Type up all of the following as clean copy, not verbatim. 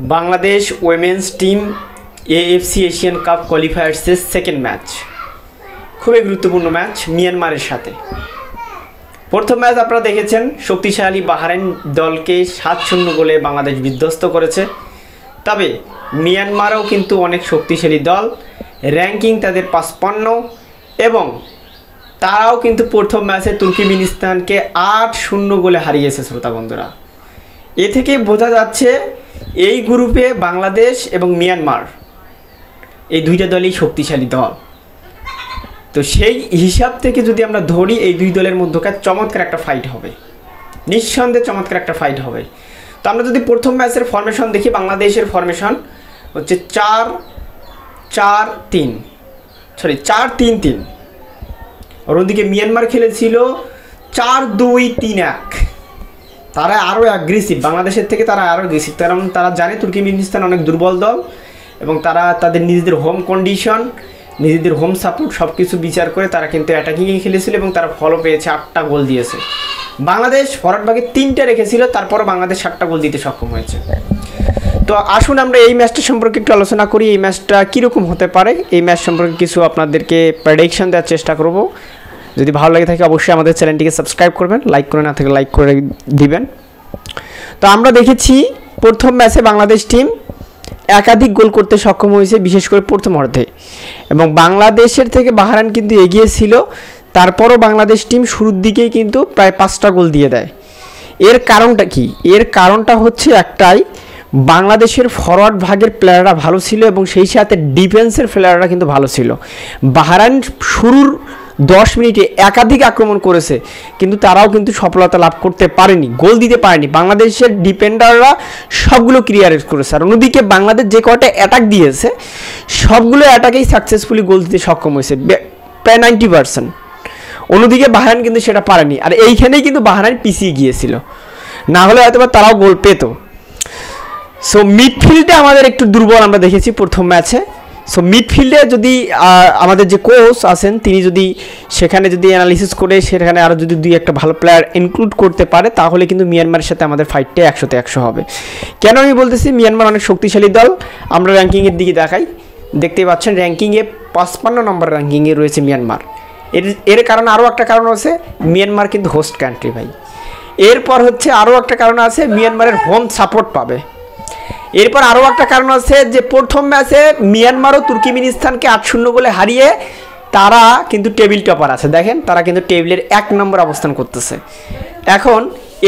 Bangladesh women's team AFC Asian cup क्वालिफायर्सের second match খুবই গুরুত্বপূর্ণ ম্যাচ মিয়ানমারের সাথে। প্রথম ম্যাচ আপনারা দেখেছেন, শক্তিশালী বাহরাইন দলকে 7-0 গোলে বাংলাদেশ বিধ্বস্ত করেছে। তবে মিয়ানমারও কিন্তু অনেক শক্তিশালী দল, র্যাঙ্কিং তাদের 55 এবং তারাও কিন্তু প্রথম ম্যাচে তুর্কমেনিস্তানকে 8-0 গোলে হারিয়েছে। শ্রোতা বন্ধুরা, এ থেকে বোঝা যাচ্ছে এই গ্রুপে বাংলাদেশ এবং মিয়ানমার এই দুইটা দলই শক্তিশালী দল। তো সেই হিসাব থেকে যদি আমরা ধরি, এই দুই দলের মধ্যকার চমৎকার একটা ফাইট হবে, নিঃসন্দেহে চমৎকার একটা ফাইট হবে। তো আমরা যদি প্রথম ম্যাচের ফরমেশন দেখি, বাংলাদেশের ফরমেশন হচ্ছে 4-3-3, আর ওদিকে মিয়ানমার খেলেছিল 4-2-3-1। তারা আরও অ্যাগ্রেসিভ, বাংলাদেশের থেকে তারা আরও অ্যাগ্রেসিভ, কারণ তারা জানে তুর্কমেনিস্তান অনেক দুর্বল দল এবং তারা তাদের নিজেদের হোম কন্ডিশন, নিজেদের হোম সাপোর্ট সব কিছু বিচার করে তারা কিন্তু অ্যাটাকিংয়ে খেলেছিল এবং তারা ফলও পেয়েছে, 8টা গোল দিয়েছে। বাংলাদেশ ফরওয়ার্ড ভাগে 3টা রেখেছিল, তারপরও বাংলাদেশ 7টা গোল দিতে সক্ষম হয়েছে। তো আসুন আমরা এই ম্যাচটা সম্পর্কে একটু আলোচনা করি। এই ম্যাচটা কীরকম হতে পারে, এই ম্যাচ সম্পর্কে কিছু আপনাদেরকে প্রেডিকশন দেওয়ার চেষ্টা করব। যদি ভালো লাগে থাকে অবশ্যই আমাদের চ্যানেলটিকে সাবস্ক্রাইব করবেন, লাইক করে না থাকে লাইক করে দিবেন। তো আমরা দেখেছি প্রথম ম্যাচে বাংলাদেশ টিম একাধিক গোল করতে সক্ষম হয়েছে, বিশেষ করে প্রথম অর্ধে, এবং বাংলাদেশের থেকে বাহরাইন কিন্তু এগিয়ে ছিল। তারপরও বাংলাদেশ টিম শুরুর দিকেই কিন্তু প্রায় 5টা গোল দিয়ে দেয়। এর কারণটা কি? এর কারণটা হচ্ছে একটাই, বাংলাদেশের ফরওয়ার্ড ভাগের প্লেয়াররা ভালো ছিল এবং সেই সাথে ডিফেন্সের প্লেয়াররা কিন্তু ভালো ছিল। বাহরাইন শুরুর 10 মিনিটে একাধিক আক্রমণ করেছে, কিন্তু তারাও কিন্তু সফলতা লাভ করতে পারেনি, গোল দিতে পারেনি। বাংলাদেশের ডিফেন্ডাররা সবগুলো ক্লিয়ার করেছে, আর অন্যদিকে বাংলাদেশ যে কয়টা অ্যাটাক দিয়েছে সবগুলো অ্যাটাকেই সাকসেসফুলি গোল দিতে সক্ষম হয়েছে, প্রায় 90%। অন্যদিকে বাহরাইন কিন্তু সেটা পারেনি, আর এইখানেই কিন্তু বাহরাইন পিছিয়ে গিয়েছিল, না হলে হয়তো তারাও গোল পেত। সো মিডফিল্ডে আমাদের একটু দুর্বল আমরা দেখেছি প্রথম ম্যাচে। সো মিডফিল্ডে যদি আমাদের যে কোচ আছেন তিনি যদি সেখানে যদি অ্যানালিসিস করে সেখানে আরও যদি 2-1টা ভালো প্লেয়ার ইনক্লুড করতে পারে, তাহলে কিন্তু মিয়ানমারের সাথে আমাদের ফাইটটা 100তে 100 হবে। কেন আমি বলতেছি মিয়ানমার অনেক শক্তিশালী দল? আমরা র্যাঙ্কিংয়ের দিকে দেখাই, দেখতেই পাচ্ছেন র্যাঙ্কিংয়ে 55 নম্বর র্যাঙ্কিংয়ে রয়েছে মিয়ানমার। এর কারণে আরও একটা কারণ আছে, মিয়ানমার কিন্তু হোস্ট কান্ট্রি ভাই। এরপর হচ্ছে আরও একটা কারণ আছে, মিয়ানমারের হোম সাপোর্ট পাবে। এরপর আরও একটা কারণ আছে যে প্রথম ম্যাচে মিয়ানমারও তুর্কমেনিস্তানকে 8-0 গোলে হারিয়ে তারা কিন্তু টেবিল টপার আছে। দেখেন, তারা কিন্তু টেবিলের 1 নম্বর অবস্থান করতেছে। এখন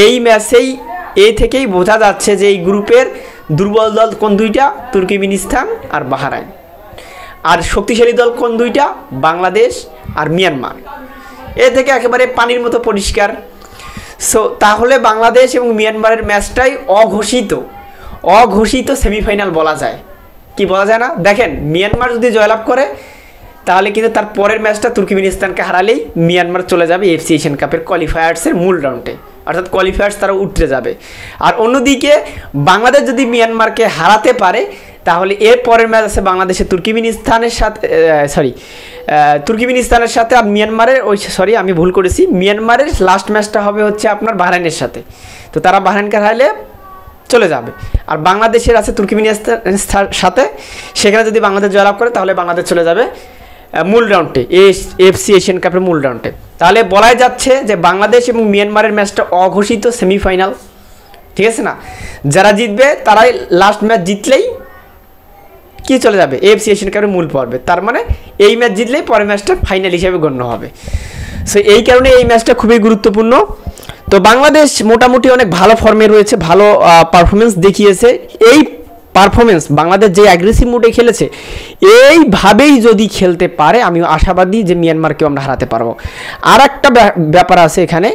এই ম্যাচেই থেকেই বোঝা যাচ্ছে যে এই গ্রুপের দুর্বল দল কোন দুইটা, তুর্কমেনিস্তান আর বাহরাইন, আর শক্তিশালী দল কোন দুইটা, বাংলাদেশ আর মিয়ানমার। এ থেকে একেবারে পানির মতো পরিষ্কার। সো তাহলে বাংলাদেশ এবং মিয়ানমারের ম্যাচটাই অঘোষিত সেমিফাইনাল বলা যায়, কি বলা যায় না? দেখেন, মিয়ানমার যদি জয়লাভ করে তাহলে কিন্তু তার পরের ম্যাচটা তুর্কমেনিস্তানকে হারালেই মিয়ানমার চলে যাবে এএফসি এশিয়ান কাপের কোয়ালিফায়ার্সের মূল রাউন্ডে, অর্থাৎ কোয়ালিফায়ার্স তারা উঠতে যাবে। আর অন্যদিকে বাংলাদেশ যদি মিয়ানমারকে হারাতে পারে তাহলে এর পরের ম্যাচ আছে বাংলাদেশের তুর্কমেনিস্তানের সাথে আর মিয়ানমারের আমি ভুল করেছি, মিয়ানমারের লাস্ট ম্যাচটা হবে হচ্ছে আপনার বাহরাইনের সাথে। তো তারা বাহরাইনকে হারালে চলে যাবে। আর বাংলাদেশের আছে তুর্কমেনিস্তানের সাথে, সেখানে যদি বাংলাদেশ জয়লাভ করে তাহলে বাংলাদেশ চলে যাবে মূল রাউন্ডে, এএফসি এশিয়ান কাপের মূল রাউন্ডে। তাহলে বলাই যাচ্ছে যে বাংলাদেশ এবং মিয়ানমারের ম্যাচটা অঘোষিত সেমিফাইনাল, ঠিক আছে না? যারা জিতবে তারাই লাস্ট ম্যাচ জিতলেই কি চলে যাবে এএফসি এশিয়ান কাপের মূল পর্বে। তার মানে এই ম্যাচ জিতলেই পরের ম্যাচটা ফাইনাল হিসেবে গণ্য হবে। সো এই কারণে এই ম্যাচটা খুবই গুরুত্বপূর্ণ। তো বাংলাদেশ মোটামুটি অনেক ভালো ফর্মে রয়েছে, ভালো পারফরমেন্স দেখিয়েছে। এই পারফরমেন্স বাংলাদেশ যে অ্যাগ্রেসিভ মুডে খেলেছে, এইভাবেই যদি খেলতে পারে আমি আশাবাদী যে মিয়ানমারকেও আমরা হারাতে পারবো। আর একটা ব্যাপার আছে এখানে,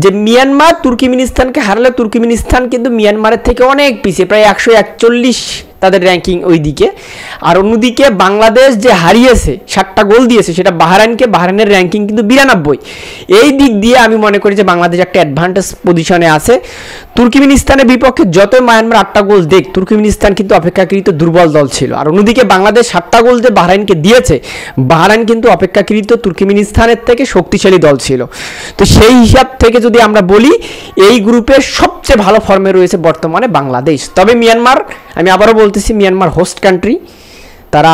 যে মিয়ানমার তুর্কমেনিস্তানকে হারালে তুর্কমেনিস্তান কিন্তু মিয়ানমারের থেকে অনেক পিছিয়ে, প্রায় 141 তাদের র্যাঙ্কিং ওই দিকে। আর অন্যদিকে বাংলাদেশ যে হারিয়েছে 7টা গোল দিয়েছে সেটা বাহরাইনকে, বাহরাইনের র্যাঙ্কিং কিন্তু 92। এই দিক দিয়ে আমি মনে করি যে বাংলাদেশ একটা অ্যাডভান্টেজ পজিশনে আছে। তুর্কমেনিস্তানের বিপক্ষে যত মিয়ানমার 8টা গোল দেখ, তুর্কমেনিস্তান কিন্তু অপেক্ষাকৃত দুর্বল দল ছিল। আর অন্যদিকে বাংলাদেশ 7টা গোল যে বাহরাইনকে দিয়েছে, বাহরাইন কিন্তু অপেক্ষাকৃত তুর্কমেনিস্তানের থেকে শক্তিশালী দল ছিল। তো সেই হিসাব থেকে যদি আমরা বলি, এই গ্রুপের সবচেয়ে ভালো ফর্মে রয়েছে বর্তমানে বাংলাদেশ। তবে মিয়ানমার আমি আবারও বলতেছি, মিয়ানমার হোস্ট কান্ট্রি, তারা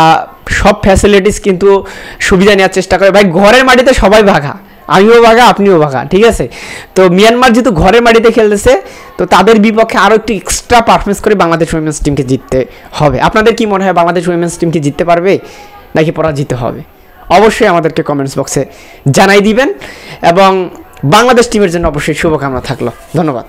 সব ফ্যাসিলিটিস কিন্তু সুবিধা নেওয়ার চেষ্টা করে। ভাই ঘরের মাটিতে সবাই ভাগা, আমিও ভাগা, আপনিও ভাগা, ঠিক আছে? তো মিয়ানমার যেহেতু ঘরের মাটিতে খেলতেছে, তো তাদের বিপক্ষে আরও একটু এক্সট্রা পারফরমেন্স করে বাংলাদেশ উইমেন্স টিমকে জিততে হবে। আপনাদের কি মনে হয়, বাংলাদেশ উইমেন্স টিম কি জিততে পারবে নাকি পরাজিত হবে? অবশ্যই আমাদেরকে কমেন্টস বক্সে জানাই দিবেন, এবং বাংলাদেশ টিমের জন্য অবশ্যই শুভকামনা থাকলো। ধন্যবাদ।